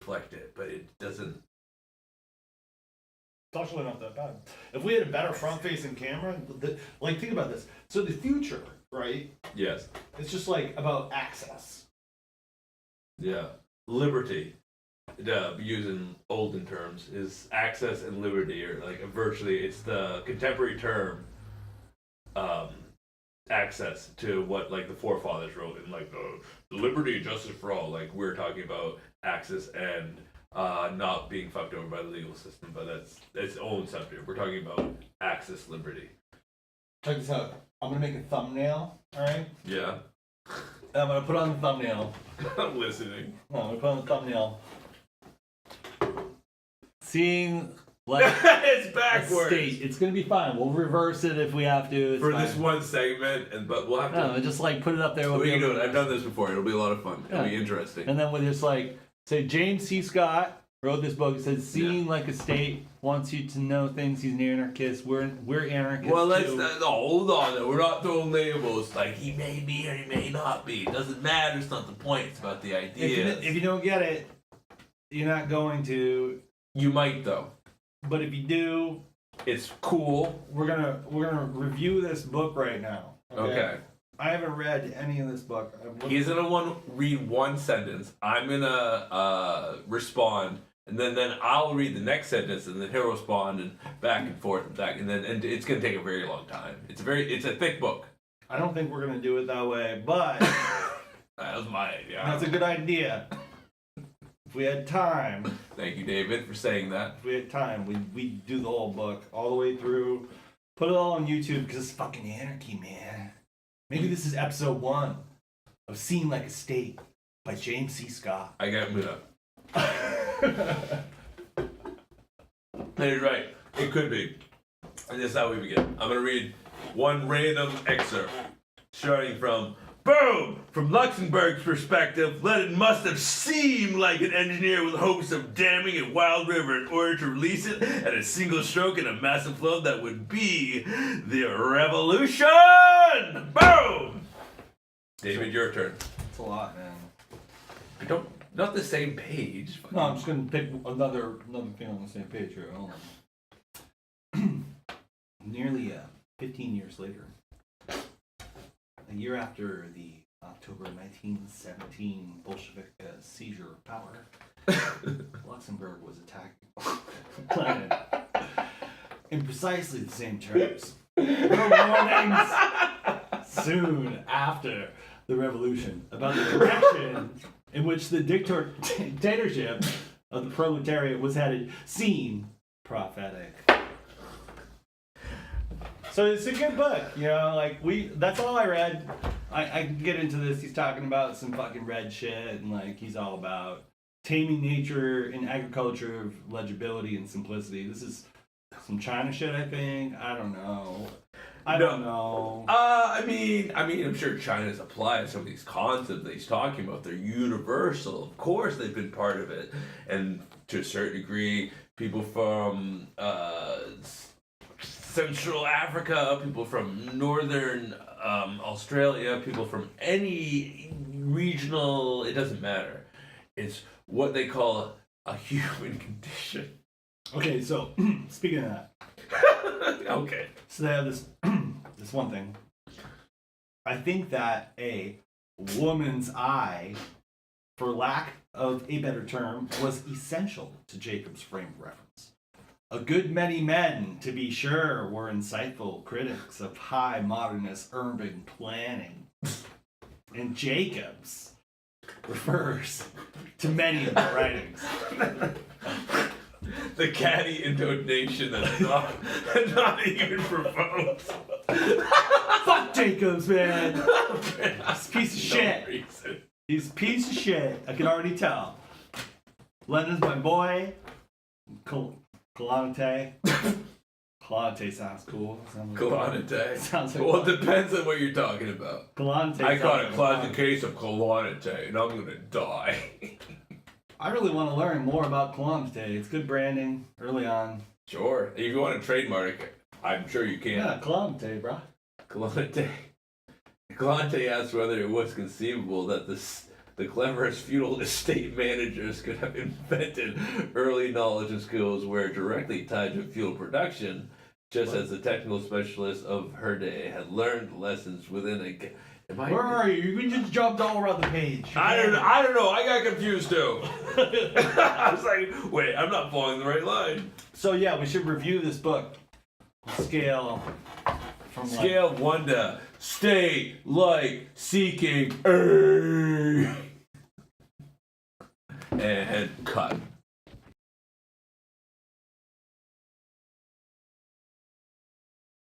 reflect it, but it doesn't. It's actually not that bad. If we had a better front-facing camera, like think about this. So the future, right? Yes. It's just like about access. Yeah. Liberty. Using olden terms is access and liberty, or like virtually, it's the contemporary term. Access to what like the forefathers wrote in like the liberty and justice for all. Like we're talking about access and not being fucked over by the legal system, but that's its own subject. We're talking about access, liberty. Check this out. I'm gonna make a thumbnail. All right. Yeah. I'm gonna put on the thumbnail. I'm listening. No, I'm gonna put on the thumbnail. Seeing like it's backwards. state. It's gonna be fine. We'll reverse it if we have to. It's for fine. this one segment, but we'll have to. No, just like put it up there. We can do it. I've done this before. It'll be a lot of fun. It'll be interesting. And then we'll just like say James C. Scott wrote this book. It says, "Seeing like a state wants you to know things." He's an anarchist. We're anarchists. Well, let's too. hold on. Though. We're not throwing labels like he may be or he may not be. It doesn't matter. It's not the point. It's about the idea. If you don't get it, you're not going to. You might though. But if you do, it's cool. We're gonna review this book right now. Okay. I haven't read any of this book. He's gonna read one sentence. I'm gonna respond, and then I'll read the next sentence, and then he'll respond, and back and forth, and back, and it's gonna take a very long time. It's a thick book. I don't think we're gonna do it that way, but that was my idea. That's a good idea. If we had time. Thank you, David, for saying that. If we had time, we'd do the whole book all the way through. Put it all on YouTube because it's fucking anarchy, man. Maybe this is episode 1 of Seeing Like a State by James C. Scott. I got it up. You're right. It could be. And this is how we begin. I'm going to read one random excerpt starting from Boom! From Luxembourg's perspective, Lenin must have seemed like an engineer with hopes of damming a wild river in order to release it at a single stroke in a massive flow that would be the revolution! Boom! David, your turn. It's a lot, man. Not the same page. No, I'm just gonna pick another thing on the same page here. Hold on. Nearly 15 years later, a year after the October 1917 Bolshevik seizure of power, Luxembourg was attacked planet in precisely the same terms. There were warnings soon after the revolution about the direction in which the dictatorship of the proletariat was headed seemed prophetic. So it's a good book, you know, like that's all I read. I can get into this. He's talking about some fucking red shit and like he's all about taming nature in agriculture of legibility and simplicity. This is some China shit, I think. I don't know. I don't know. I mean, I'm sure China's applied some of these concepts that he's talking about. They're universal. Of course, they've been part of it, and to a certain degree, people from Central Africa, people from Northern Australia, people from any regional. It doesn't matter. It's what they call a human condition. Okay, so speaking of that. Okay. So they have this this one thing. I think that a woman's eye, for lack of a better term, was essential to Jacob's frame of reference. A good many men, to be sure, were insightful critics of high modernist urban planning. And Jacobs refers to many of the writings. The catty intonation that's not even provoked. Fuck Jacobs, man. He's a piece of shit. Reason. He's a piece of shit. I can already tell. Lenin's my boy. Kalante. Kalante sounds cool. Kalante. Sounds like well, it depends on what you're talking about. Kalante. I got a closet case of Kalante, and I'm gonna die. I really want to learn more about Kalante. It's good branding early on. Sure. If you want to trademark it, I'm sure you can. Yeah, Kalante, bro. Kalante. Kalante asked whether it was conceivable that the cleverest feudal estate managers could have invented early knowledge and skills were directly tied to feudal production, just as the technical specialists of her day had learned lessons within a. Where are you? You just jumped all around the page. I don't know. I got confused too. I was like, wait, I'm not following the right line. So yeah, we should review this book. Scale from Scale of 1 to stay like seeking. And cut.